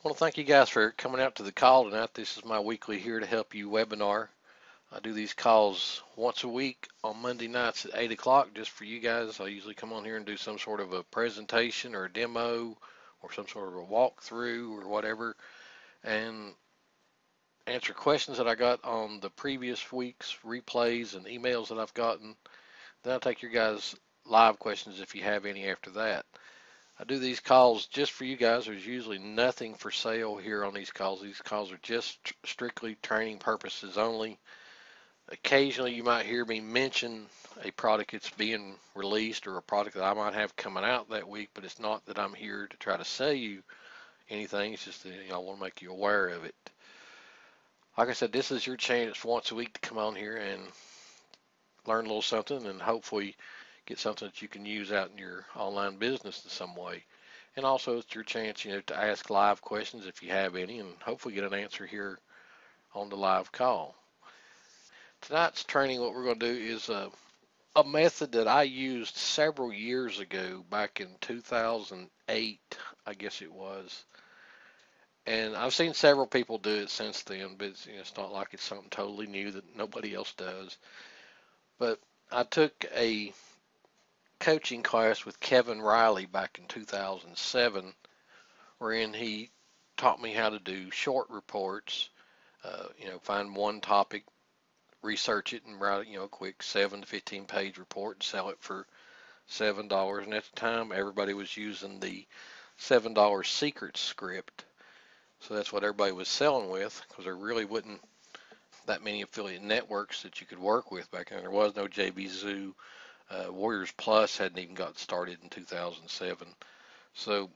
I want to thank you guys for coming out to the call tonight. This is my weekly Here to Help You webinar. I do these calls once a week on Monday nights at 8 o'clock just for you guys. I usually come on here and do some sort of a presentation or a demo or some sort of a walkthrough or whatever and answer questions that I got on the previous week's replays and emails that I've gotten. Then I'll take your guys' live questions if you have any after that. I do these calls just for you guys. There's usually nothing for sale here on these calls. These calls are just strictly training purposes only. Occasionally you might hear me mention a product that's being released or a product that I might have coming out that week, but it's not that I'm here to try to sell you anything. It's just that I want to make you aware of it. Like I said, this is your chance once a week to come on here and learn a little something and hopefully get something that you can use out in your online business in some way. And also it's your chance, to ask live questions if you have any and hopefully get an answer here on the live call. Tonight's training, what we're going to do is a method that I used several years ago, back in 2008, I guess it was. And I've seen several people do it since then, but it's not like it's something totally new that nobody else does. But I took a coaching class with Kevin Riley back in 2007, wherein he taught me how to do short reports, find one topic, research it, and write a quick 7 to 15 page report and sell it for $7. And at the time, everybody was using the $7 secret script. So that's what everybody was selling with, because there really wasn't that many affiliate networks that you could work with back then. There was no JBZoo. Warriors Plus hadn't even got started in 2007. So,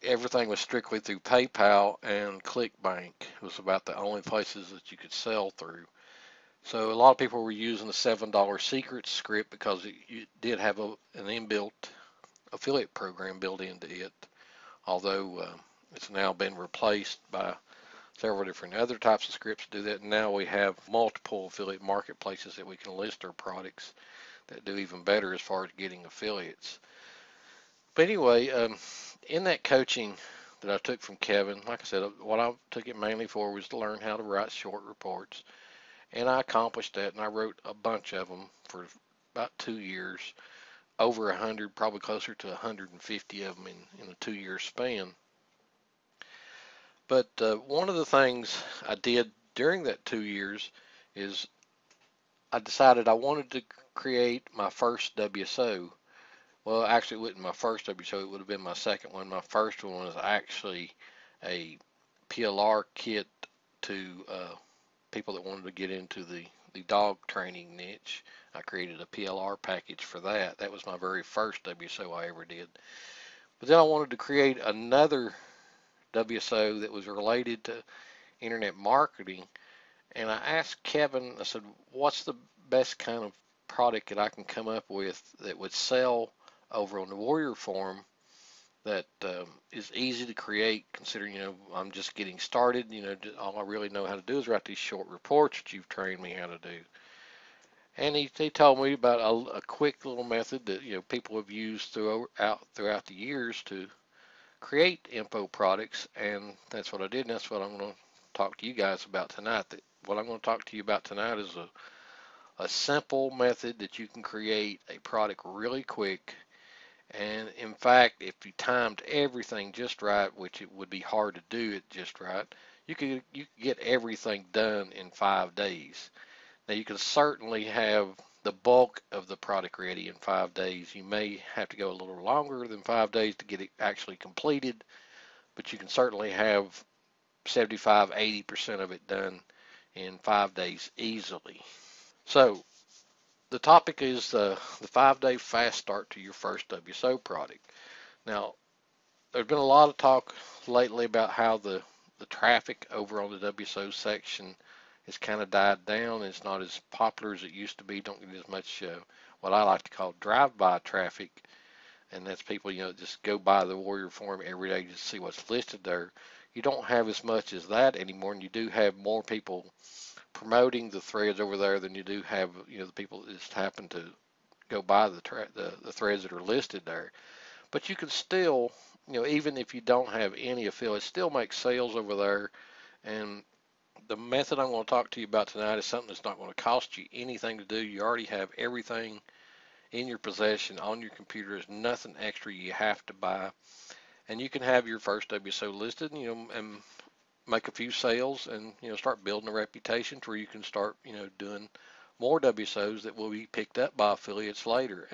everything was strictly through PayPal, and ClickBank was about the only places that you could sell through. So a lot of people were using the $7 secret script because it did have an inbuilt affiliate program built into it, although it's now been replaced by several different other types of scripts to do that. And now we have multiple affiliate marketplaces that we can list our products that do even better as far as getting affiliates. But anyway, in that coaching that I took from Kevin, like I said, what I took it mainly for was to learn how to write short reports. And I accomplished that, and I wrote a bunch of them for about 2 years, over 100, probably closer to 150 of them in a 2-year span. But one of the things I did during that 2 years is I decided I wanted to create my first WSO. Well, actually, it wasn't my first WSO. It would have been my second one. My first one was actually a PLR kit to people that wanted to get into the dog training niche. I created a PLR package for that. That was my very first WSO I ever did. But then I wanted to create another WSO that was related to internet marketing. And I asked Kevin, I said, what's the best kind of product that I can come up with that would sell over on the Warrior Forum that is easy to create, considering, I'm just getting started. All I really know how to do is write these short reports that you've trained me how to do. And he told me about a quick little method that, people have used throughout the years to create info products. And that's what I did, and that's what I'm going to talk to you guys about tonight. What I'm going to talk to you about tonight is a simple method that you can create a product really quick. And in fact, if you timed everything just right, which it would be hard to do it just right, you could get everything done in 5 days. Now you can certainly have the bulk of the product ready in 5 days. You may have to go a little longer than 5 days to get it actually completed, but you can certainly have 75–80% of it done in 5 days easily. So the topic is the 5-day fast start to your first WSO product. Now, there's been a lot of talk lately about how the traffic over on the WSO section has kind of died down. It's not as popular as it used to be. Don't get as much what I like to call drive-by traffic, and that's people just go by the Warrior Forum every day just to see what's listed there. You don't have as much as that anymore, and you do have more people promoting the threads over there than you do have the people that just happen to go by the threads that are listed there. But you can still even if you don't have any affiliates, still make sales over there. And the method I'm going to talk to you about tonight is something that's not going to cost you anything to do. You already have everything in your possession on your computer. There's nothing extra you have to buy. And you can have your first WSO listed, and make a few sales and, start building a reputation to where you can start, doing more WSOs that will be picked up by affiliates later.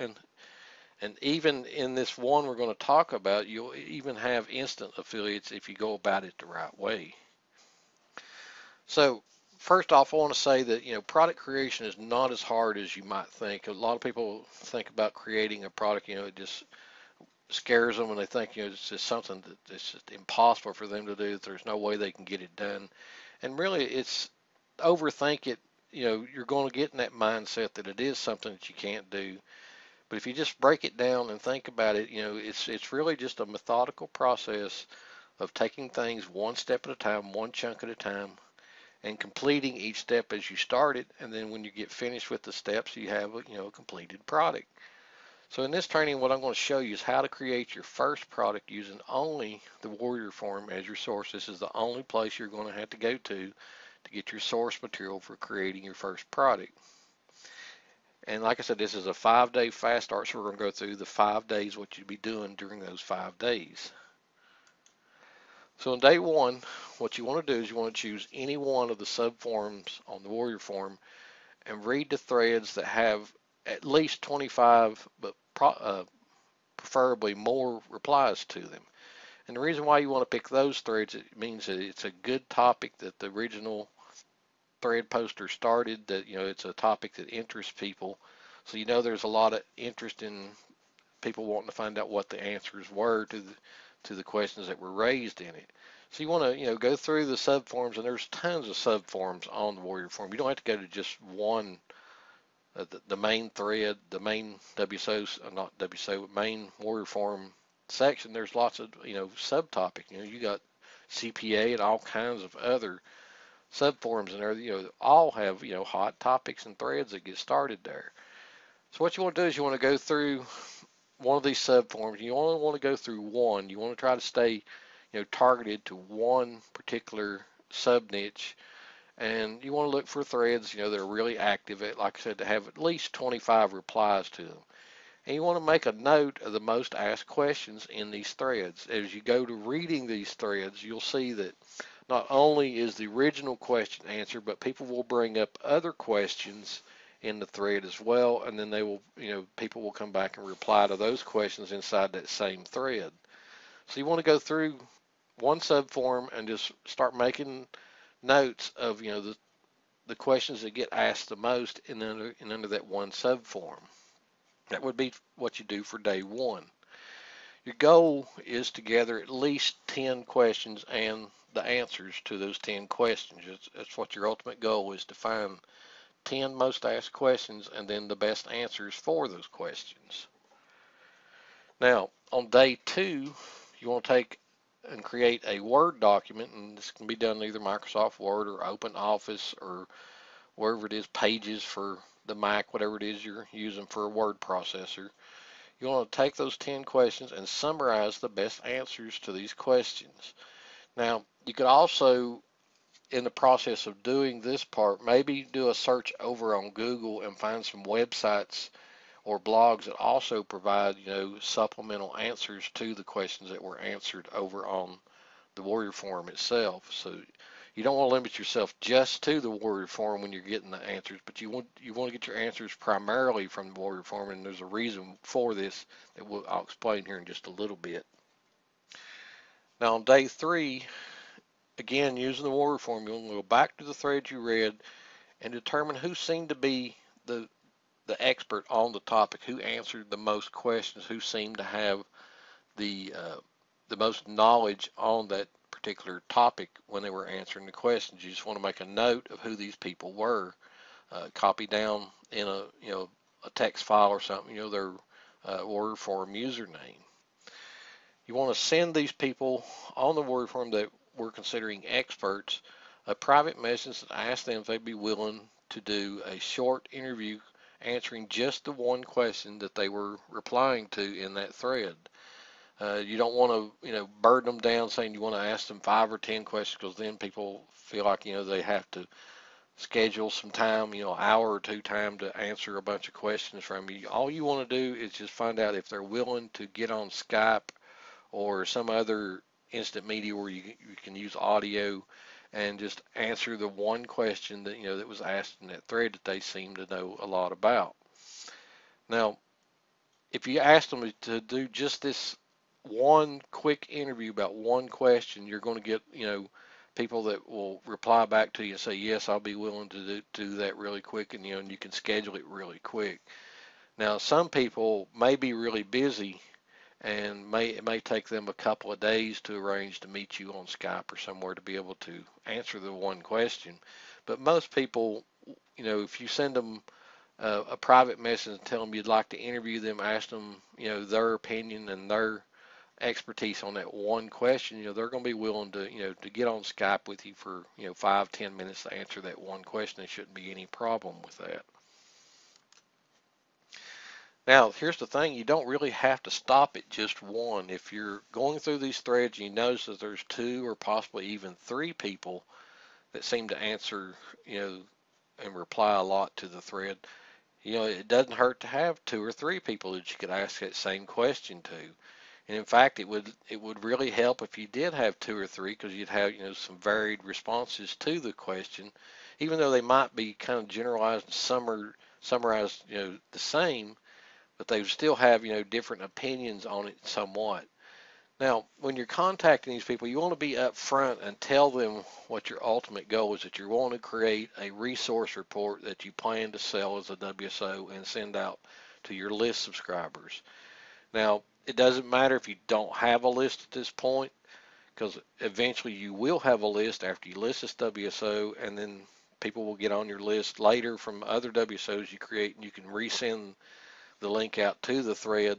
And even in this one we're going to talk about, you'll even have instant affiliates if you go about it the right way. So first off, I want to say that, product creation is not as hard as you might think. A lot of people think about creating a product, it just scares them and they think, it's just something that's just impossible for them to do, that there's no way they can get it done. And really, it's overthink it. You're going to get in that mindset that it is something that you can't do. But if you just break it down and think about it, it's really just a methodical process of taking things one step at a time, one chunk at a time, and completing each step as you start it. And then when you get finished with the steps, you have a completed product. So in this training, what I'm going to show you is how to create your first product using only the Warrior Forum as your source. This is the only place you're going to have to go to get your source material for creating your first product. And like I said, this is a 5-day fast start, so we're going to go through the 5 days, what you'd be doing during those 5 days. So on day one, what you want to do is you want to choose any one of the subforums on the Warrior Forum and read the threads that have at least 25, but preferably more replies to them. And the reason why you want to pick those threads, it means that it's a good topic that the original thread poster started, that it's a topic that interests people. So there's a lot of interest in people wanting to find out what the answers were to the questions that were raised in it. So you want to go through the subforums, and there's tons of subforums on the Warrior Forum. You don't have to go to just one. The main thread, the main not WSO, main Warrior Forum section, there's lots of, subtopic. You got CPA and all kinds of other subforums in there, all have, hot topics and threads that get started there. So what you want to do is you want to go through one of these subforums. You only want to go through one. You want to try to stay, targeted to one particular sub niche. And you want to look for threads, that are really active, like I said, to have at least 25 replies to them. And you want to make a note of the most asked questions in these threads. As you go to reading these threads, you'll see that not only is the original question answered, but people will bring up other questions in the thread as well, and then they will, people will come back and reply to those questions inside that same thread. So you want to go through one subforum and just start making notes of, the questions that get asked the most under that one subforum. That would be what you do for day one. Your goal is to gather at least 10 questions and the answers to those 10 questions. That's what your ultimate goal is, to find 10 most asked questions and then the best answers for those questions. Now, on day two, you want to take and create a Word document, and this can be done in either Microsoft Word or OpenOffice or wherever it is, Pages for the Mac, whatever it is you're using for a word processor. You want to take those 10 questions and summarize the best answers to these questions. Now, you could also, in the process of doing this part, maybe do a search over on Google and find some websites or blogs that also provide, supplemental answers to the questions that were answered over on the Warrior Forum itself. So you don't want to limit yourself just to the Warrior Forum when you're getting the answers, but you want to get your answers primarily from the Warrior Forum, and there's a reason for this that I'll explain here in just a little bit. Now on day three, again using the Warrior Forum, you'll go back to the thread you read and determine who seemed to be the expert on the topic, who answered the most questions, who seemed to have the most knowledge on that particular topic when they were answering the questions. You just want to make a note of who these people were, copy down in a text file or something, their Warrior Forum username. You want to send these people on the Warrior Forum that we're considering experts a private message that asks them if they'd be willing to do a short interview answering just the one question that they were replying to in that thread. You don't want to, burden them down saying you want to ask them 5 or 10 questions, because then people feel like, they have to schedule some time, an hour or two time to answer a bunch of questions from you. All you want to do is just find out if they're willing to get on Skype or some other instant media where you can use audio, and just answer the one question that, that was asked in that thread that they seem to know a lot about. Now, if you ask them to do just this one quick interview about one question, you're going to get, people that will reply back to you and say, yes, I'll be willing to do that really quick, and, and you can schedule it really quick. Now, some people may be really busy, and it may take them a couple of days to arrange to meet you on Skype or somewhere to be able to answer the one question. But most people, if you send them a private message and tell them you'd like to interview them, ask them, their opinion and their expertise on that one question, they're going to be willing to, to get on Skype with you for, 5-10 minutes to answer that one question. There shouldn't be any problem with that. Now, here's the thing, you don't really have to stop at just one. If you're going through these threads and you notice that there's 2 or possibly even 3 people that seem to answer, and reply a lot to the thread, it doesn't hurt to have 2 or 3 people that you could ask that same question to. And in fact, it would really help if you did have 2 or 3, because you'd have, some varied responses to the question, even though they might be kind of generalized and summarized, the same, but they still have, different opinions on it somewhat. Now, when you're contacting these people, you want to be upfront and tell them what your ultimate goal is, that you want to create a resource report that you plan to sell as a WSO and send out to your list subscribers. Now, it doesn't matter if you don't have a list at this point, because eventually you will have a list after you list this WSO, and then people will get on your list later from other WSOs you create, and you can resend the link out to the thread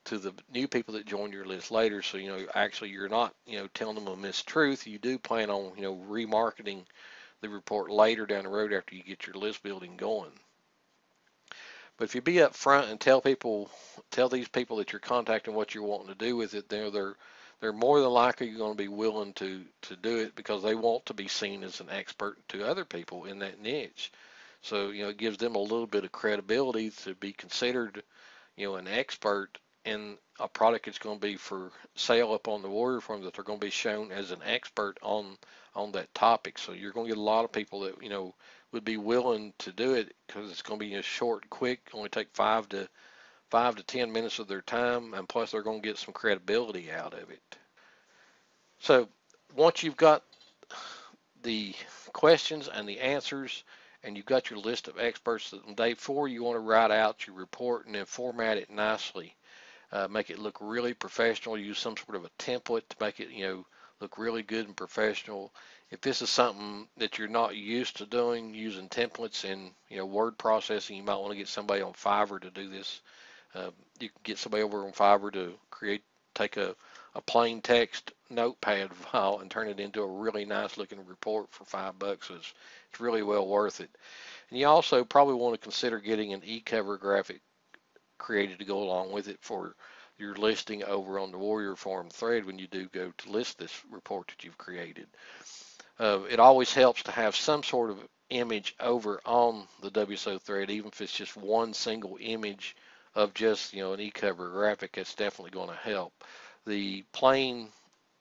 to the new people that join your list later. So, actually you're not, telling them a mistruth. You do plan on, remarketing the report later down the road after you get your list building going. But if you be up front and tell these people that you're contacting what you're wanting to do with it, they're more than likely going to be willing to do it, because they want to be seen as an expert to other people in that niche. So, it gives them a little bit of credibility to be considered, an expert in a product that's going to be for sale up on the Warrior Forum, that they're going to be shown as an expert on that topic. So you're going to get a lot of people that, would be willing to do it, because it's going to be short and quick, only take 5 to 10 minutes of their time, and plus they're going to get some credibility out of it. So once you've got the questions and the answers, and you've got your list of experts, on day 4 you want to write out your report and then format it nicely. Make it look really professional. Use some sort of a template to make it, look really good and professional. If this is something that you're not used to doing, using templates and, word processing, you might want to get somebody on Fiverr to do this. You can get somebody over on Fiverr to take a plain text notepad file and turn it into a really nice looking report for $5. So it's really well worth it. And you also probably want to consider getting an e-cover graphic created to go along with it for your listing over on the Warrior Forum thread when you do go to list this report that you've created. It always helps to have some sort of image over on the WSO thread, even if it's just one single image of just, an e-cover graphic. That's definitely going to help. The plain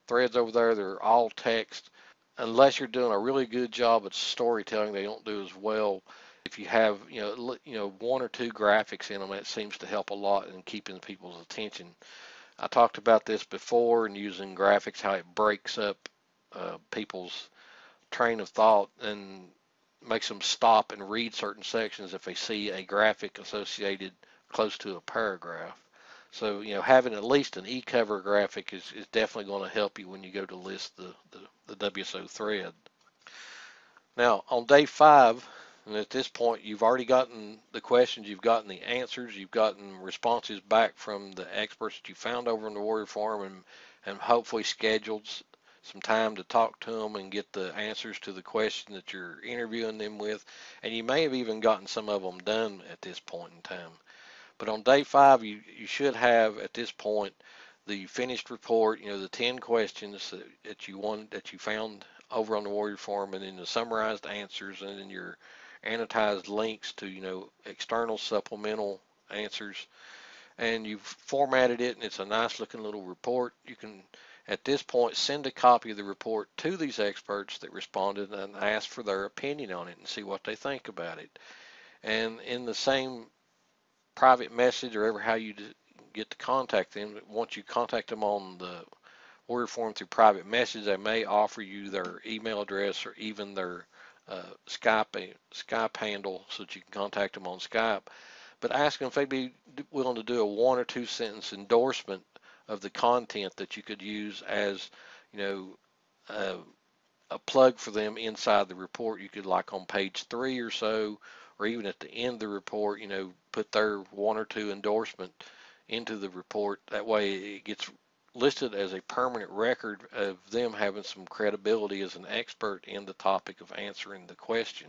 threads over there, they're all text. Unless you're doing a really good job at storytelling, they don't do as well. If you have, 1 or 2 graphics in them, that seems to help a lot in keeping people's attention. I talked about this before, and using graphics, how it breaks up people's train of thought and makes them stop and read certain sections if they see a graphic associated close to a paragraph. So, having at least an e-cover graphic is definitely going to help you when you go to list the WSO thread. Now, on day 5, and at this point, you've already gotten the questions, you've gotten the answers, you've gotten responses back from the experts that you found over in the Warrior Forum, and hopefully scheduled some time to talk to them and get the answers to the question that you're interviewing them with. And you may have even gotten some of them done at this point in time. But on day 5, you should have, at this point, the finished report, the 10 questions that you found over on the Warrior Forum, and then the summarized answers, and then your annotated links to, external supplemental answers, and you've formatted it, and it's a nice looking little report. You can, at this point, send a copy of the report to these experts that responded and ask for their opinion on it and see what they think about it. And in the same private message or ever how you get to contact them, once you contact them on the Warrior Forum through private message, they may offer you their email address or even their Skype handle so that you can contact them on Skype. But ask them if they'd be willing to do a 1 or 2 sentence endorsement of the content that you could use as, you know, uh, a plug for them inside the report. You could, like on page 3 or so, or even at the end of the report, put their 1 or 2 endorsement into the report. That way it gets listed as a permanent record of them having some credibility as an expert in the topic of answering the question.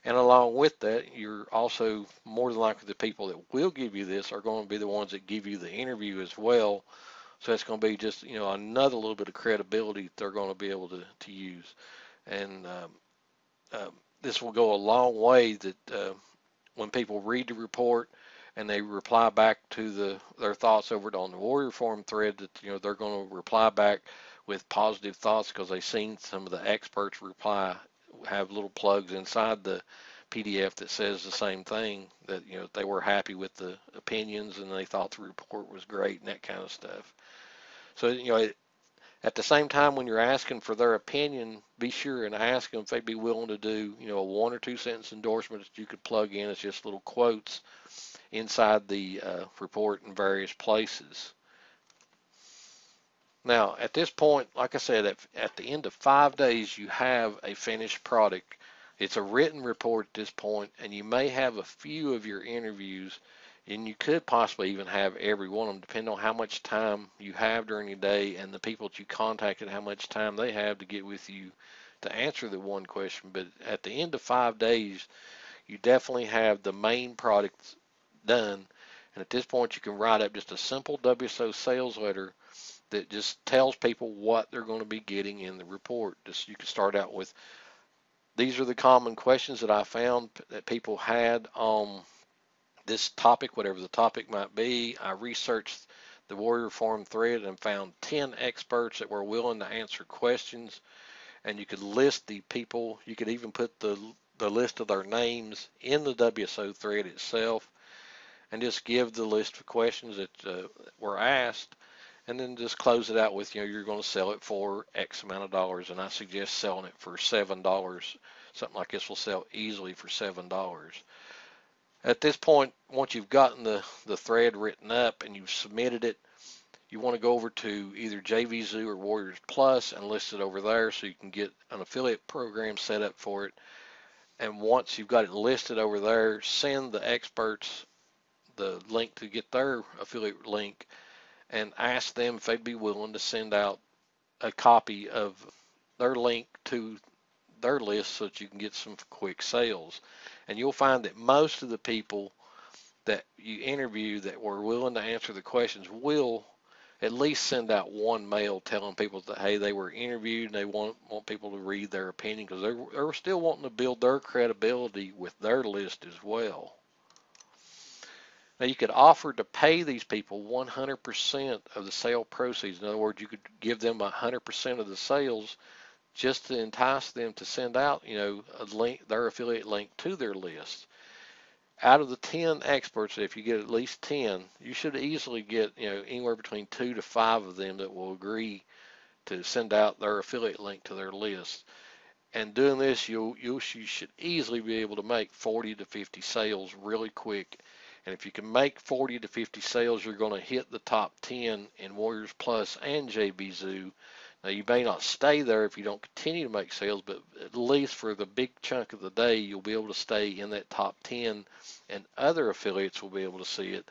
And along with that, you're also more than likely the people that will give you this are going to be the ones that give you the interview as well. So that's going to be just, another little bit of credibility that they're going to be able to use. And this will go a long way that when people read the report and they reply back to their thoughts over on the Warrior Forum thread, that they're going to reply back with positive thoughts because they've seen some of the experts reply, have little plugs inside the PDF that says the same thing, that they were happy with the opinions and they thought the report was great and that kind of stuff. So at the same time, when you're asking for their opinion, be sure and ask them if they'd be willing to do, a 1 or 2 sentence endorsement that you could plug in as just little quotes inside the report in various places. Now, at this point, like I said, at the end of 5 days, you have a finished product. It's a written report at this point, and you may have a few of your interviews, and you could possibly even have every one of them, depending on how much time you have during the day and the people that you contacted, how much time they have to get with you to answer the one question. But at the end of 5 days, you definitely have the main product done. And at this point, you can write up just a simple WSO sales letter that just tells people what they're going to be getting in the report. Just, you can start out with, these are the common questions that I found that people had on this topic, whatever the topic might be. I researched the Warrior Forum thread and found 10 experts that were willing to answer questions. And you could list the people. You could even put the list of their names in the WSO thread itself, and just give the list of questions that were asked, and then just close it out with, you're going to sell it for X amount of dollars, and I suggest selling it for $7. Something like this will sell easily for $7. At this point, once you've gotten the thread written up and you've submitted it, you want to go over to either JVZoo or Warriors Plus and list it over there so you can get an affiliate program set up for it. And once you've got it listed over there, send the experts the link to get their affiliate link and ask them if they'd be willing to send out a copy of their link to their list so that you can get some quick sales. And you'll find that most of the people that you interview that were willing to answer the questions will at least send out one mail telling people that, hey, they were interviewed and they want people to read their opinion, because they're still wanting to build their credibility with their list as well. Now, you could offer to pay these people 100% of the sale proceeds. In other words, you could give them 100% of the sales just to entice them to send out, a link, their affiliate link to their list. Out of the 10 experts, if you get at least 10, you should easily get, anywhere between 2 to 5 of them that will agree to send out their affiliate link to their list. And doing this, you should easily be able to make 40 to 50 sales really quick. And if you can make 40 to 50 sales, you're going to hit the top 10 in Warriors Plus and JVZoo. Now, you may not stay there if you don't continue to make sales, but at least for the big chunk of the day, you'll be able to stay in that top 10, and other affiliates will be able to see it.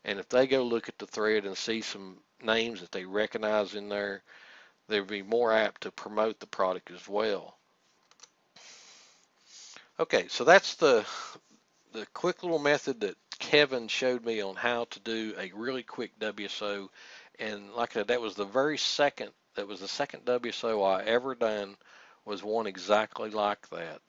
And if they go look at the thread and see some names that they recognize in there, they'll be more apt to promote the product as well. Okay, so that's the quick little method that Kevin showed me on how to do a really quick WSO And like I said, that was the second WSO I ever done, was one exactly like that.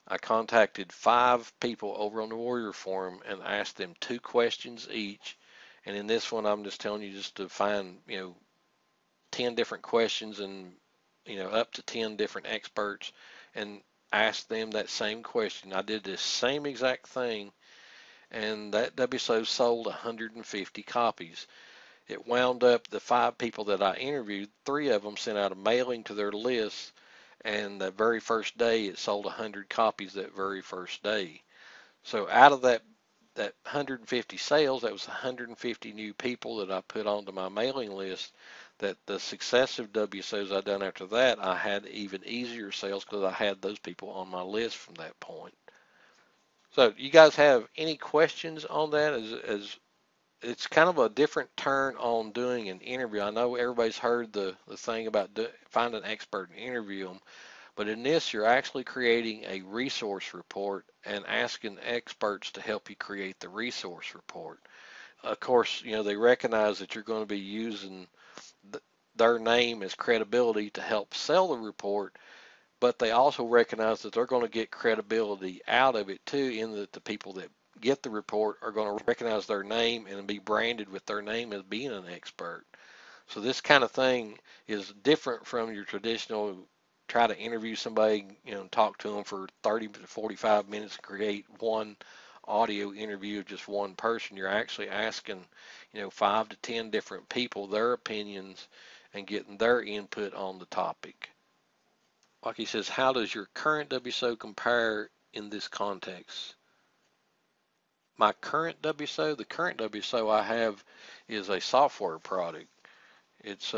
I contacted 5 people over on the Warrior Forum and asked them 2 questions each. And in this one, I'm just telling you just to find, 10 different questions and, up to 10 different experts and ask them that same question. I did this same exact thing, and that WSO sold 150 copies. It wound up the 5 people that I interviewed, 3 of them sent out a mailing to their list, and the very first day it sold 100 copies that very first day. So out of that 150 sales, that was 150 new people that I put onto my mailing list. That the successive WSOs I done after that, I had even easier sales because I had those people on my list from that point. So you guys have any questions on that? As it's kind of a different turn on doing an interview. I know everybody's heard the thing about find an expert and interview them, but in this, you're actually creating a resource report and asking experts to help you create the resource report. Of course, they recognize that you're going to be using th- their name as credibility to help sell the report, but they also recognize that they're going to get credibility out of it too, in that the people that get the report are going to recognize their name and be branded with their name as being an expert. So this kind of thing is different from your traditional try to interview somebody, talk to them for 30 to 45 minutes and create one audio interview of just one person. You're actually asking, 5 to 10 different people their opinions and getting their input on the topic. Like he says, how does your current WSO compare in this context? My current WSO, the current WSO I have is a software product. It's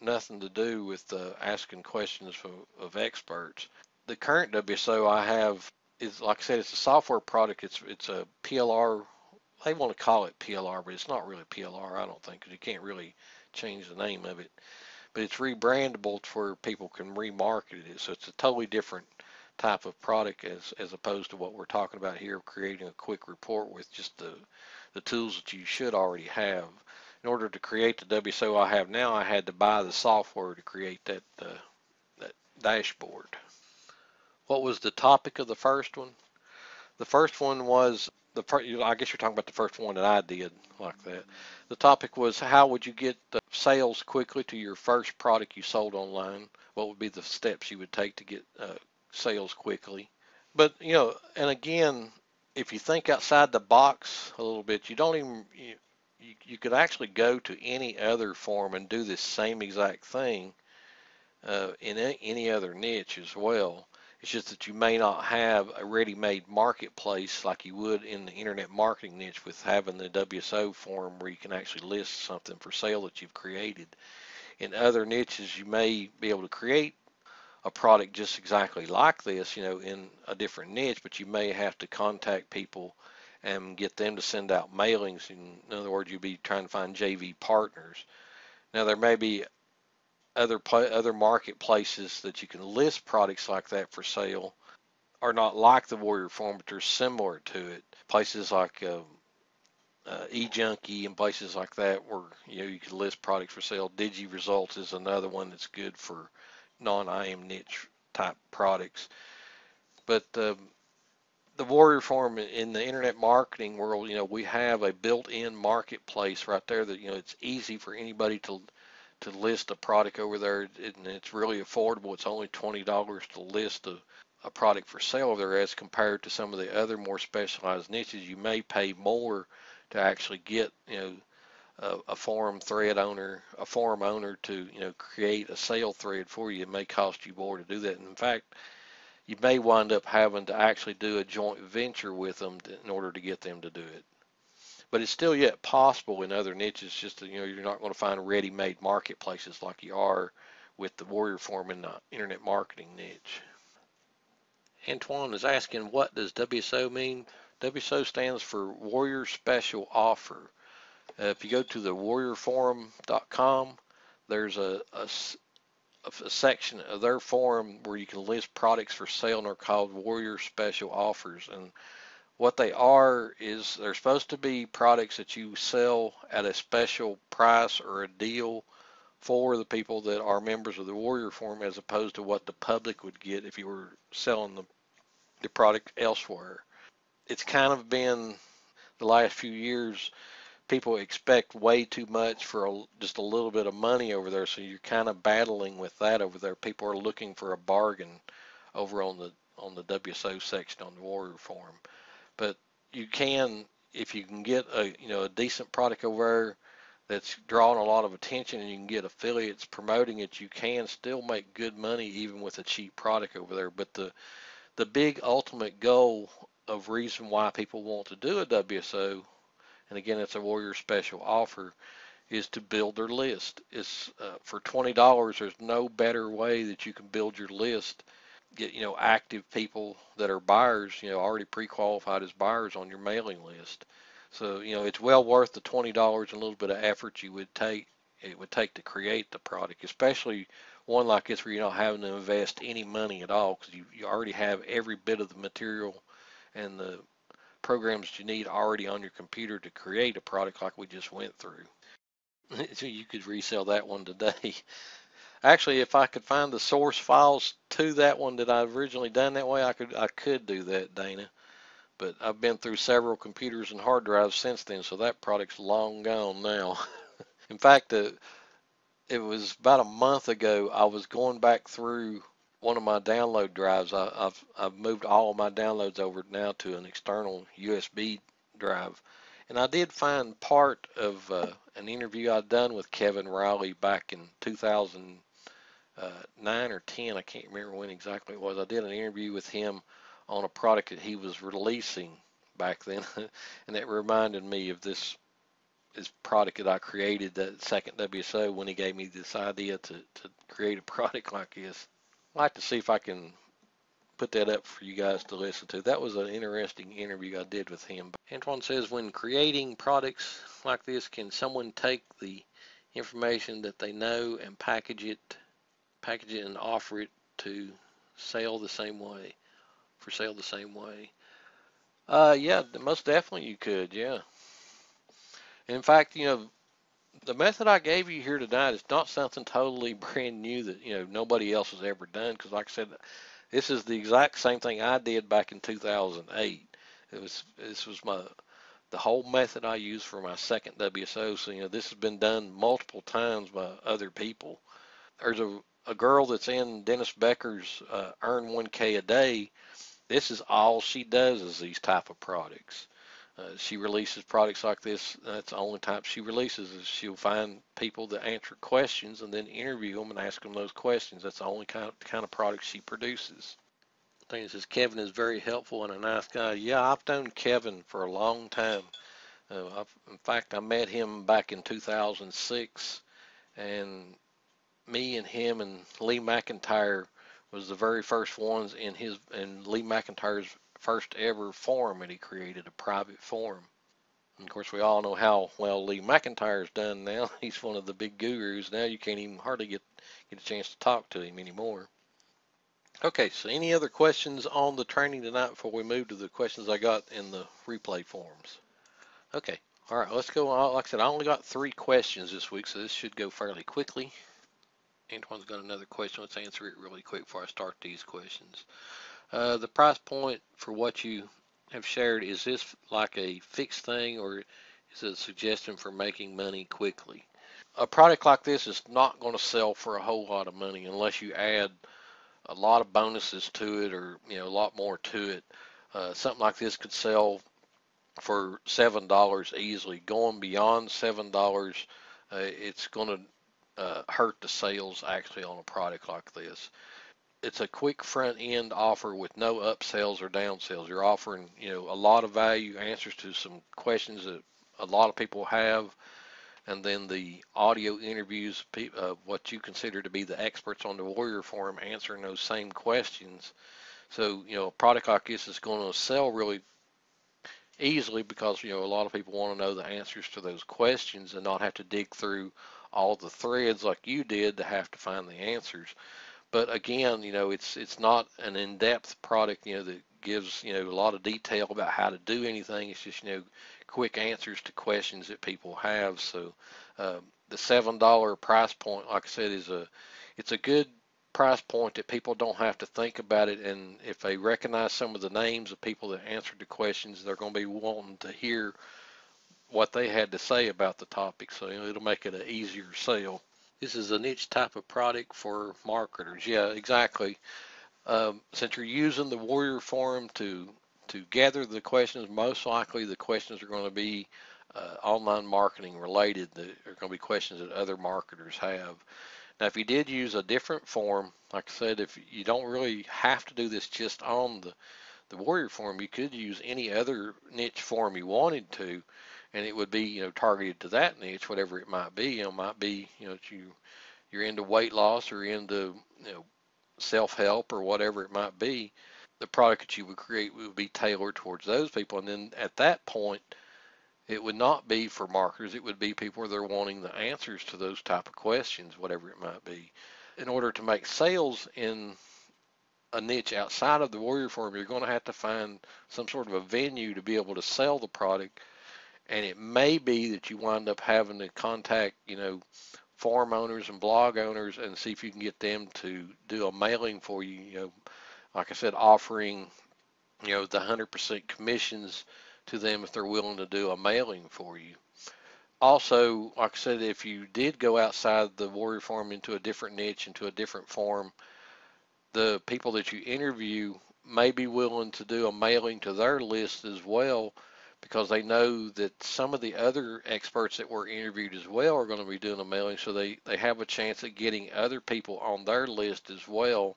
nothing to do with asking questions of experts. The current WSO I have is, like I said, it's a software product. It's a PLR. They want to call it PLR, but it's not really PLR, I don't think, because you can't really change the name of it. But it's rebrandable to where people can remarket it. So it's a totally different type of product as opposed to what we're talking about here, creating a quick report with just the tools that you should already have. In order to create the WSO I have now, I had to buy the software to create that dashboard. What was the topic of the first one? The first one was I guess you're talking about the first one that I did like that. The topic was, how would you get sales quickly to your first product you sold online? What would be the steps you would take to get sales quickly? But and again, if you think outside the box a little bit, you don't even you could actually go to any other forum and do this same exact thing in any other niche as well. It's just that you may not have a ready-made marketplace like you would in the internet marketing niche with having the WSO forum where you can actually list something for sale that you've created. In other niches, you may be able to create a product just exactly like this, in a different niche, but you may have to contact people and get them to send out mailings. In other words, you'd be trying to find JV partners. Now, there may be other marketplaces that you can list products like that for sale, are not like the Warrior Forum, but they're similar to it. Places like eJunkie and places like that where you can list products for sale. Digi Results is another one that's good for non-IM niche type products. But the Warrior Forum in the internet marketing world, we have a built-in marketplace right there that it's easy for anybody to list a product over there, and it's really affordable. It's only $20 to list a product for sale over there, as compared to some of the other more specialized niches. You may pay more to actually get a forum owner to create a sale thread for you. It may cost you more to do that. And in fact, you may wind up having to actually do a joint venture with them in order to get them to do it. But it's still yet possible in other niches. Just that, you're not going to find ready-made marketplaces like you are with the Warrior Forum in the internet marketing niche. Antoine is asking, what does WSO mean? WSO stands for Warrior Special Offer. If you go to the warriorforum.com, there's a section of their forum where you can list products for sale, and they're called Warrior Special Offers. And What they are is they're supposed to be products that you sell at a special price or a deal for the people that are members of the Warrior Forum, as opposed to what the public would get if you were selling the product elsewhere. It's kind of been the last few years, people expect way too much for just a little bit of money over there, so you're kind of battling with that over there. People are looking for a bargain over on the WSO section on the Warrior Forum. But you can, if you can get a decent product over there that's drawing a lot of attention, and you can get affiliates promoting it, you can still make good money even with a cheap product over there. But the big ultimate goal of reason why people want to do a WSO, and again it's a Warrior special offer, is to build their list. It's for $20. There's no better way that you can build your list, get active people that are buyers, already pre-qualified as buyers on your mailing list. So it's well worth the $20 and a little bit of effort it would take to create the product, especially one like this where you're not having to invest any money at all, because you already have every bit of the material and the programs that you need already on your computer to create a product like we just went through. So you could resell that one today. Actually, if I could find the source files to that one that I've originally done that way, I could do that, Dana. But I've been through several computers and hard drives since then, so that product's long gone now. In fact, it was about a month ago. I was going back through one of my download drives. I've moved all of my downloads over now to an external USB drive, and I did find part of an interview I'd done with Kevin Riley back in 2009 or 10. I can't remember when exactly it was. I did an interview with him on a product that he was releasing back then, and it reminded me of this product that I created, that second WSO, when he gave me this idea to create a product like this. I'd like to see if I can put that up for you guys to listen to. That was an interesting interview I did with him. Antoine says, when creating products like this, can someone take the information that they know and package it and offer it to sell the same way, for sale the same way? Yeah, most definitely you could, yeah. In fact, the method I gave you here tonight is not something totally brand new that, nobody else has ever done. Because like I said, this is the exact same thing I did back in 2008. This was the whole method I used for my second WSO. So, this has been done multiple times by other people. There's a girl that's in Dennis Becker's Earn 1K a Day. This is all she does, is these type of products. She releases products like this. That's the only type she releases, is she'll find people that answer questions and then interview them and ask them those questions. That's the only kind of product she produces. I think it says Kevin is very helpful and a nice guy. Yeah, I've known Kevin for a long time. In fact, I met him back in 2006, and me and him and Lee McIntyre was the very first ones in Lee McIntyre's first ever forum that he created, a private forum. And of course, we all know how well Lee McIntyre's done now. He's one of the big gurus. Now you can't even hardly get a chance to talk to him anymore. Okay, so any other questions on the training tonight before we move to the questions I got in the replay forums? Okay, all right, let's go. Like I said, I only got 3 questions this week, so this should go fairly quickly. Antoine's got another question. Let's answer it really quick before I start these questions. The price point for what you have shared, is this like a fixed thing, or is it a suggestion for making money quickly? A product like this is not going to sell for a whole lot of money unless you add a lot of bonuses to it, or a lot more to it. Something like this could sell for $7 easily. Going beyond $7, it's going to hurt the sales actually on a product like this. It's a quick front end offer with no upsells or downsells. You're offering, a lot of value, answers to some questions that a lot of people have, and then the audio interviews of what you consider to be the experts on the Warrior Forum answering those same questions. So, a product like this is going to sell really easily because, a lot of people want to know the answers to those questions and not have to dig through all the threads like you did to have to find the answers. But again, it's not an in-depth product, that gives, a lot of detail about how to do anything. It's just, quick answers to questions that people have. So the $7 price point, like I said, it's a good price point that people don't have to think about it. And if they recognize some of the names of people that answered the questions, they're going to be wanting to hear what they had to say about the topic. So it'll make it an easier sale. This is a niche type of product for marketers. Yeah, exactly. Since you're using the Warrior Forum to gather the questions, most likely the questions are going to be online marketing related. That are going to be questions that other marketers have. Now, if you did use a different form, like I said, if you don't really have to do this just on the Warrior Forum, you could use any other niche forum you wanted to, and it would be targeted to that niche, whatever it might be. It might be that you're into weight loss or into self-help or whatever it might be. The product that you would create would be tailored towards those people, and then at that point, it would not be for marketers. It would be people that are wanting the answers to those type of questions, whatever it might be. In order to make sales in a niche outside of the Warrior Forum, you're going to have to find some sort of a venue to be able to sell the product. And it may be that you wind up having to contact, forum owners and blog owners and see if you can get them to do a mailing for you. Like I said, offering, the 100% commissions to them if they're willing to do a mailing for you. Also, like I said, if you did go outside the Warrior Forum into a different niche, into a different forum, the people that you interview may be willing to do a mailing to their list as well, because they know that some of the other experts that were interviewed as well are going to be doing a mailing, so they have a chance at getting other people on their list as well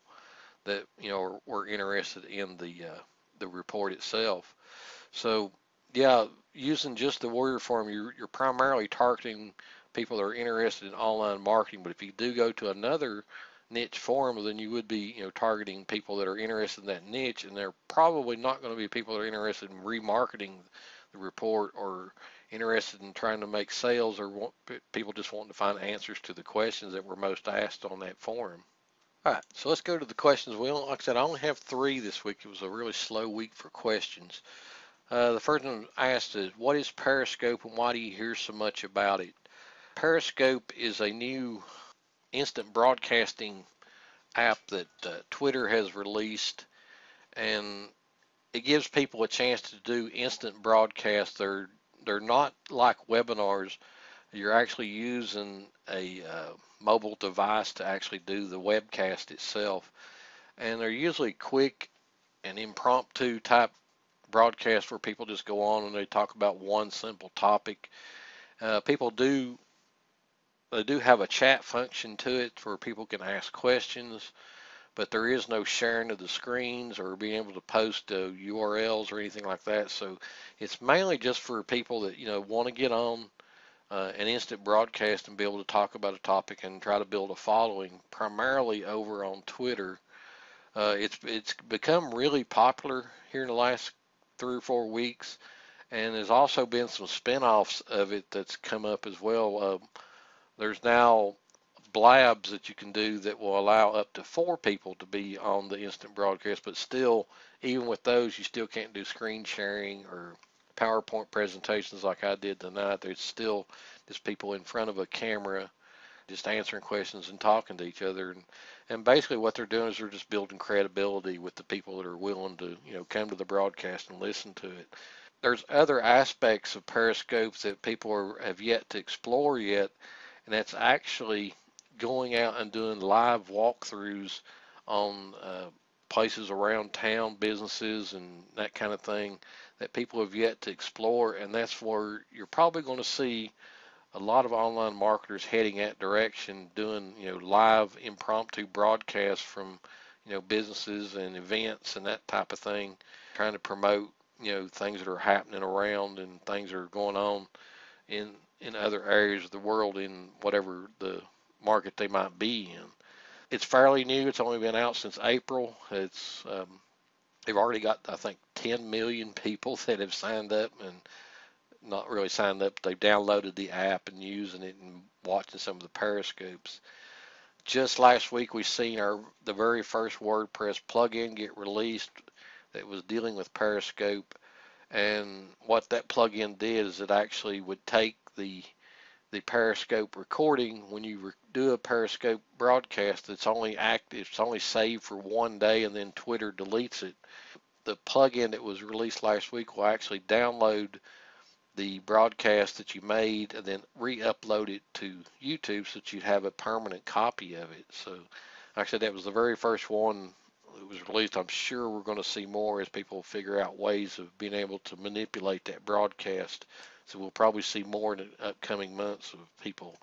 that were interested in the report itself. So yeah, using just the Warrior Forum, you're primarily targeting people that are interested in online marketing. But if you do go to another niche forum, then you would be targeting people that are interested in that niche, and they're probably not going to be people that are interested in remarketing the report or interested in trying to make sales, or people just wanting to find answers to the questions that were most asked on that forum. All right, so let's go to the questions. Like I said, I only have 3 this week. It was a really slow week for questions. The first one I asked is, what is Periscope and why do you hear so much about it? Periscope is a new instant broadcasting app that Twitter has released, and it gives people a chance to do instant broadcasts. They're not like webinars. You're actually using a mobile device to actually do the webcast itself, and they're usually quick and impromptu type broadcasts where people just go on and they talk about one simple topic. People do have a chat function to it where people can ask questions, but there is no sharing of the screens or being able to post URLs or anything like that. So it's mainly just for people that want to get on an instant broadcast and be able to talk about a topic and try to build a following, primarily over on Twitter. It's become really popular here in the last 3 or 4 weeks, and there's also been some spin-offs of it that's come up as well. There's now blabs that you can do that will allow up to 4 people to be on the instant broadcast, but still, even with those, you still can't do screen sharing or PowerPoint presentations like I did tonight. There's still just people in front of a camera just answering questions and talking to each other. And basically what they're doing is they're just building credibility with the people that are willing to, come to the broadcast and listen to it. There's other aspects of Periscope that people have yet to explore yet, and that's actually going out and doing live walkthroughs on places around town, businesses, and that kind of thing that people have yet to explore. And that's where you're probably going to see a lot of online marketers heading that direction, doing live impromptu broadcasts from businesses and events and that type of thing, trying to promote things that are happening around and things that are going on in other areas of the world in whatever the market they might be in. It's fairly new. It's only been out since April. They've already got, I think, 10 million people that have signed up, and not really signed up. They've downloaded the app and using it and watching some of the periscopes. Just last week, we seen the very first WordPress plugin get released. that was dealing with Periscope. And what that plugin did is it actually would take the Periscope recording. When you do a Periscope broadcast, it's only active, it's only saved for one day, and then Twitter deletes it. The plugin that was released last week will actually download the broadcast that you made and then re-upload it to YouTube so that you'd have a permanent copy of it. So, like I said, that was the very first one that was released. I'm sure we're going to see more as people figure out ways of being able to manipulate that broadcast. So we'll probably see more in the upcoming months of people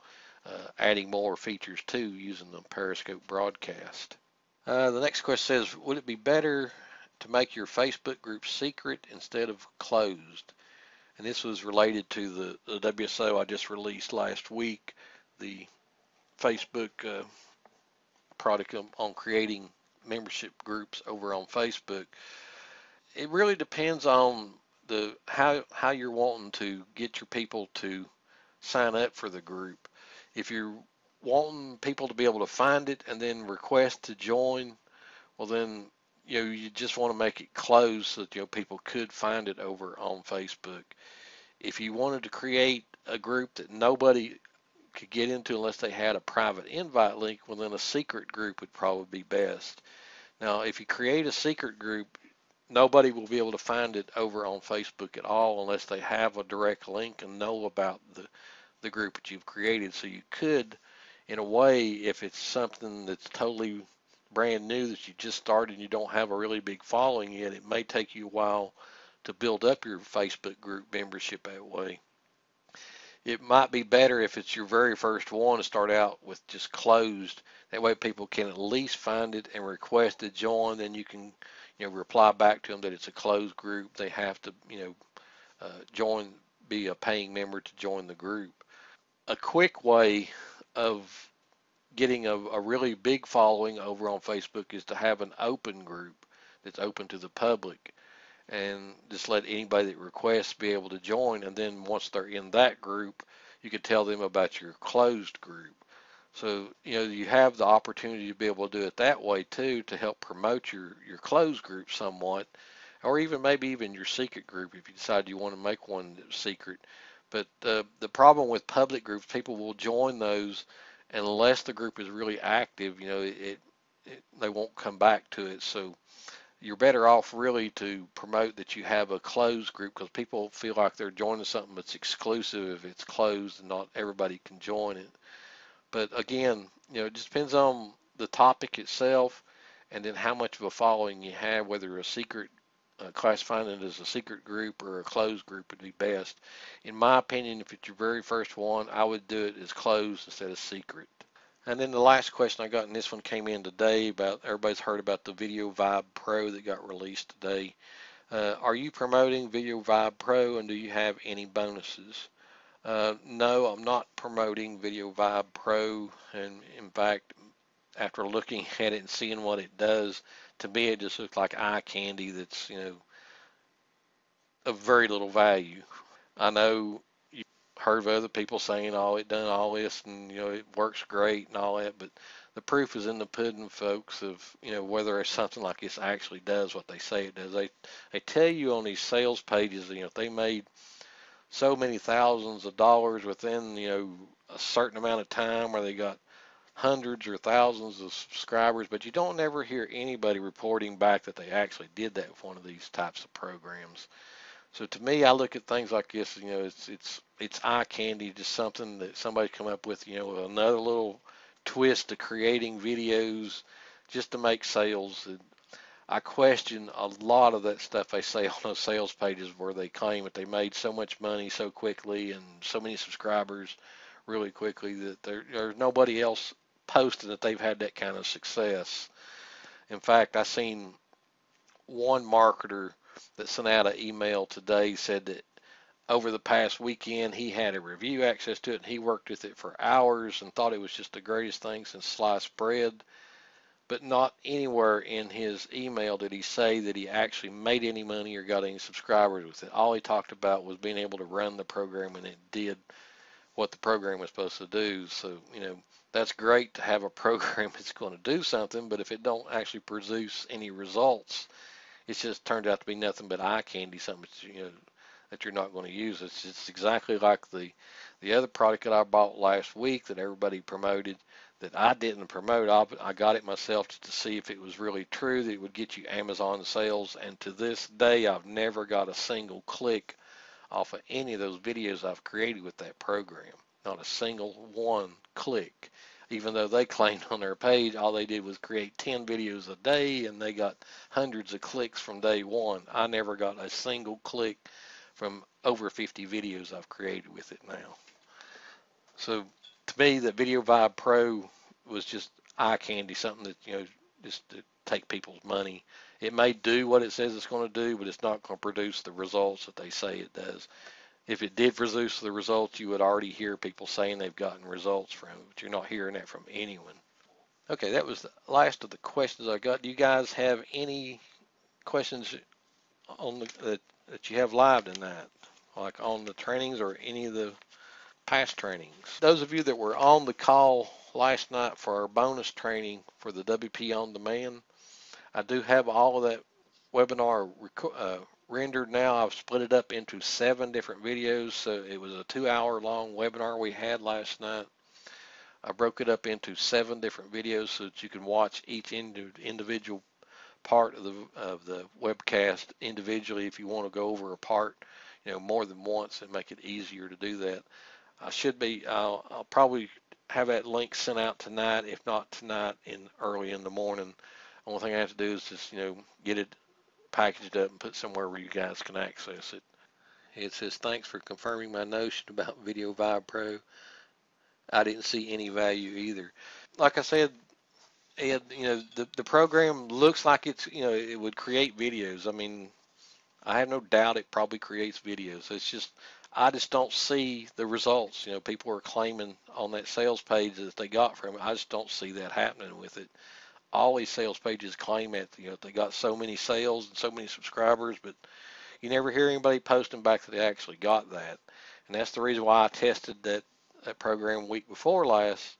adding more features to using the Periscope broadcast. The next question says, would it be better to make your Facebook group secret instead of closed? And this was related to the WSO I just released last week, the Facebook product on creating membership groups over on Facebook. It really depends on the how you're wanting to get your people to sign up for the group. If you're wanting people to be able to find it and then request to join, well then you just want to make it closed so that people could find it over on Facebook. If you wanted to create a group that nobody could get into unless they had a private invite link, well then a secret group would probably be best. Now, if you create a secret group, nobody will be able to find it over on Facebook at all unless they have a direct link and know about the group that you've created. So you could, in a way, if it's something that's totally brand new that you just started and you don't have a really big following yet, it may take you a while to build up your Facebook group membership that way. It might be better if it's your very first one to start out with just closed. That way people can at least find it and request to join. Then you can, reply back to them that it's a closed group. They have to, join, be a paying member to join the group. A quick way of getting a really big following over on Facebook is to have an open group that's open to the public and just let anybody that requests be able to join. And then once they're in that group, you can tell them about your closed group. So, you have the opportunity to be able to do it that way too to help promote your closed group somewhat, or even maybe even your secret group if you decide you want to make one that's secret. But the problem with public groups, people will join those unless the group is really active, they won't come back to it. So you're better off really to promote that you have a closed group because people feel like they're joining something that's exclusive if it's closed and not everybody can join it. But again, it just depends on the topic itself and then how much of a following you have, whether a secret, classifying it as a secret group or a closed group would be best. In my opinion, if it's your very first one, I would do it as closed instead of secret. And then the last question I got, and this one came in today about everybody's heard about the Video Vibe Pro that got released today. Are you promoting Video Vibe Pro and do you have any bonuses? No, I'm not promoting Video Vibe Pro. And in fact, after looking at it and seeing what it does, to me it just looks like eye candy that's, of very little value. I know heard of other people saying, "Oh, it done all this and it works great and all that," but the proof is in the pudding, folks. Of whether it's something like this actually does what they say it does. They tell you on these sales pages, if they made so many thousands of dollars within a certain amount of time, or they got hundreds or thousands of subscribers, but you don't ever hear anybody reporting back that they actually did that with one of these types of programs. So to me, I look at things like this, it's eye candy, just something that somebody come up with, another little twist to creating videos just to make sales. And I question a lot of that stuff they say on those sales pages where they claim that they made so much money so quickly and so many subscribers really quickly that there's nobody else posting that they've had that kind of success. In fact, I seen one marketer that sent out an email today said that over the past weekend he had a review access to it and he worked with it for hours and thought it was just the greatest thing since sliced bread. But not anywhere in his email did he say that he actually made any money or got any subscribers with it. All he talked about was being able to run the program, and it did what the program was supposed to do. So, that's great to have a program that's going to do something, but if it don't actually produce any results, It's just turned out to be nothing but eye candy, something that you're not going to use. It's just exactly like the other product that I bought last week that everybody promoted that I didn't promote. I got it myself just to see if it was really true that it would get you Amazon sales. And to this day, I've never got a single click off of any of those videos I've created with that program. Not a single one click. Even though they claimed on their page all they did was create 10 videos a day and they got hundreds of clicks from day one. I never got a single click from over 50 videos I've created with it now. So to me, the Video Vibe Pro was just eye candy, something that, just to take people's money. It may do what it says it's going to do, but it's not going to produce the results that they say it does. If it did produce the results, you would already hear people saying they've gotten results from it, but you're not hearing that from anyone. Okay, that was the last of the questions I got. Do you guys have any questions on that you have live tonight, like on the trainings or any of the past trainings? Those of you that were on the call last night for our bonus training for the WP On Demand, I do have all of that webinar rendered now. I've split it up into 7 different videos, so it was a 2-hour long webinar we had last night. I broke it up into 7 different videos so that you can watch each individual part of the webcast individually if you want to go over a part, more than once and make it easier to do that. I'll probably have that link sent out tonight, if not tonight, early in the morning. Only thing I have to do is just, get it packaged up and put somewhere where you guys can access it. It says, thanks for confirming my notion about Video Vibe Pro. I didn't see any value either. Like I said, Ed, the program looks like it would create videos. I mean, I have no doubt it probably creates videos. I just don't see the results. People are claiming on that sales page that they got from it. I just don't see that happening with it. All these sales pages claim that, they got so many sales and so many subscribers, but you never hear anybody posting back that they actually got that. And that's the reason why I tested that program week before last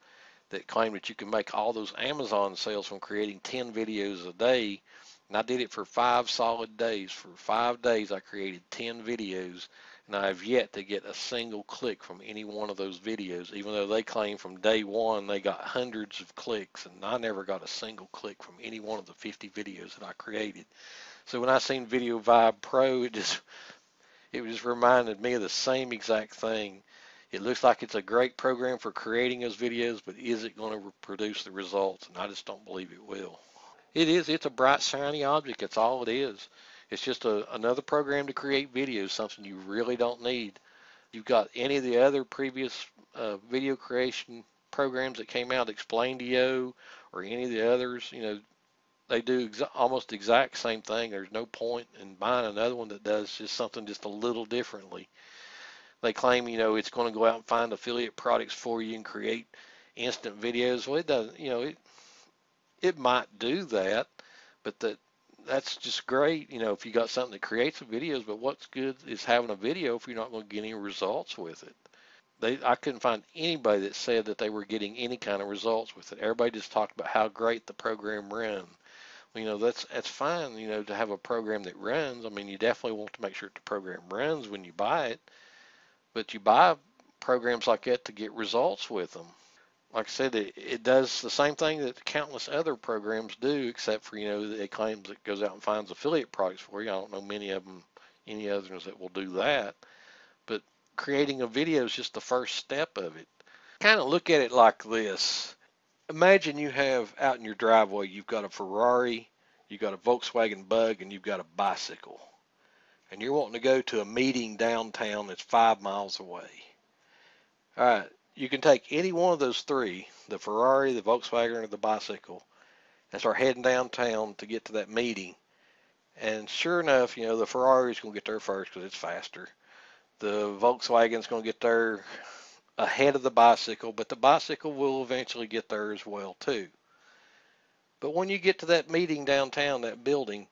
that claimed that you can make all those Amazon sales from creating 10 videos a day. And I did it for 5 solid days. For 5 days, I created 10 videos, and I have yet to get a single click from any one of those videos, even though they claim from day one they got hundreds of clicks, and I never got a single click from any one of the 50 videos that I created. So when I seen Video Vibe Pro, it just reminded me of the same exact thing. It looks like it's a great program for creating those videos, but is it going to produce the results? And I just don't believe it will. It is. It's a bright, shiny object. That's all it is. It's just another program to create videos, something you really don't need. You've got any of the other previous video creation programs that came out, Explain.io, or any of the others, they do almost the exact same thing. There's no point in buying another one that does just something just a little differently. They claim, it's going to go out and find affiliate products for you and create instant videos. Well, it doesn't, it might do that, but that's just great, if you got something that creates the videos, but what's good is having a video if you're not going to get any results with it. I couldn't find anybody that said that they were getting any kind of results with it. Everybody just talked about how great the program ran. That's fine, to have a program that runs. I mean, you definitely want to make sure that the program runs when you buy it, but you buy programs like that to get results with them. Like I said, it does the same thing that countless other programs do, except for, it claims it goes out and finds affiliate products for you. I don't know many of them, any others that will do that. But creating a video is just the first step of it. Kind of look at it like this. Imagine you have out in your driveway, you've got a Ferrari, you've got a Volkswagen Bug, and you've got a bicycle. And you're wanting to go to a meeting downtown that's 5 miles away. All right, you can take any one of those 3, the Ferrari, the Volkswagen, or the bicycle, and start heading downtown to get to that meeting. And sure enough, the Ferrari's going to get there first because it's faster. The Volkswagen's going to get there ahead of the bicycle, but the bicycle will eventually get there as well too. But when you get to that meeting downtown, that building,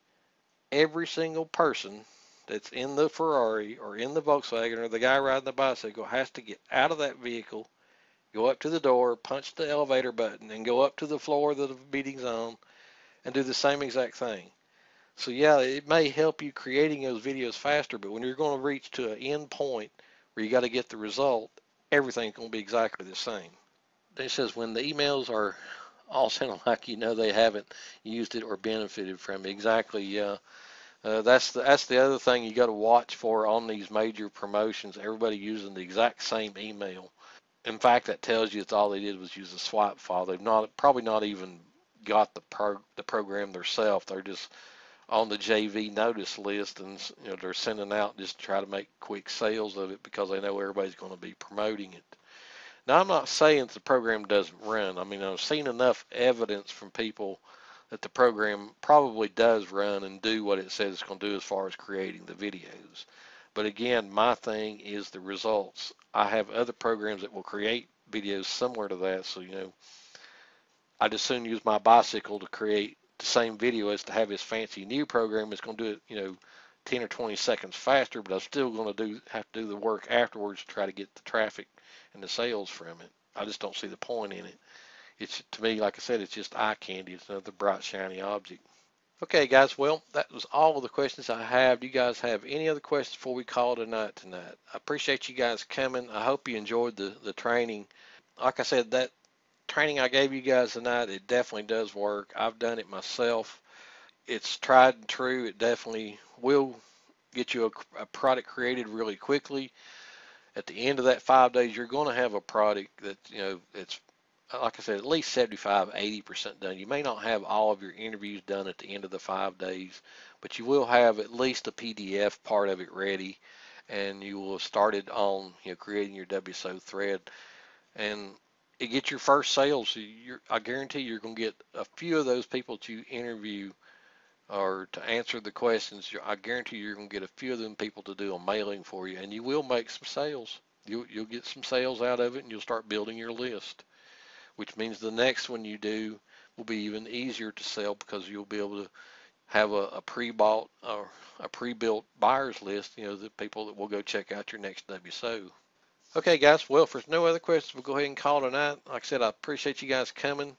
every single person that's in the Ferrari or in the Volkswagen or the guy riding the bicycle has to get out of that vehicle, go up to the door, punch the elevator button, and go up to the floor that the meeting's on and do the same exact thing. So yeah, it may help you creating those videos faster, but when you're going to reach to an end point where you got to get the result, everything's going to be exactly the same. It says when the emails are all sounding like they haven't used it or benefited from it. Exactly, yeah. That's the other thing you got to watch for on these major promotions. Everybody using the exact same email. In fact, that tells you it's all they did was use a swipe file. They've not probably not even got the program themselves. They're just on the JV notice list, and they're sending out just to try to make quick sales of it because they know everybody's going to be promoting it. Now, I'm not saying the program doesn't run. I mean, I've seen enough evidence from people that the program probably does run and do what it says it's going to do as far as creating the videos. But again, my thing is the results. I have other programs that will create videos similar to that, so I'd as soon use my bicycle to create the same video as to have this fancy new program that's going to do it, 10 or 20 seconds faster, but I'm still going to have to do the work afterwards to try to get the traffic and the sales from it. I just don't see the point in it. It's, to me, like I said, it's just eye candy. It's another bright, shiny object. Okay, guys, well, that was all of the questions I have. Do you guys have any other questions before we call it a night tonight? I appreciate you guys coming. I hope you enjoyed the training. Like I said, that training I gave you guys tonight, it definitely does work. I've done it myself. It's tried and true. It definitely will get you a product created really quickly. At the end of that 5 days, you're going to have a product that, it's, like I said, at least 75, 80% done. You may not have all of your interviews done at the end of the 5 days, but you will have at least a PDF part of it ready, and you will have started on, creating your WSO thread. And it gets your first sales. I guarantee you're going to get a few of those people that you interview or to answer the questions. I guarantee you're going to get a few of them people to do a mailing for you, and you will make some sales. You'll get some sales out of it, and you'll start building your list, which means the next one you do will be even easier to sell because you'll be able to have a pre-bought or a pre-built buyers list, the people that will go check out your next WSO. Okay, guys. Well, if there's no other questions, we'll go ahead and call it a night. Like I said, I appreciate you guys coming.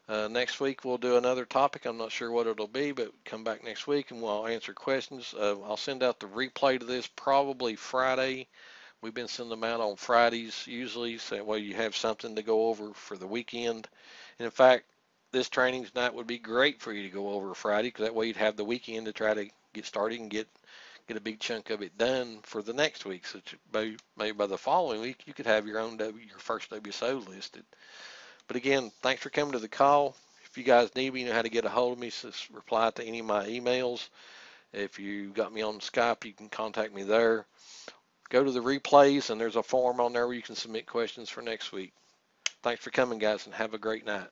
Next week we'll do another topic. I'm not sure what it'll be, but come back next week and we'll answer questions. I'll send out the replay to this probably Friday. We've been sending them out on Fridays usually, so that way you have something to go over for the weekend. And in fact, this trainings night would be great for you to go over Friday, because that way you'd have the weekend to try to get started and get a big chunk of it done for the next week. So maybe by the following week you could have your first WSO listed. But again, thanks for coming to the call. If you guys need me, you know how to get a hold of me. So just reply to any of my emails. If you got me on Skype, you can contact me there. Go to the replays, and there's a form on there where you can submit questions for next week. Thanks for coming, guys, and have a great night.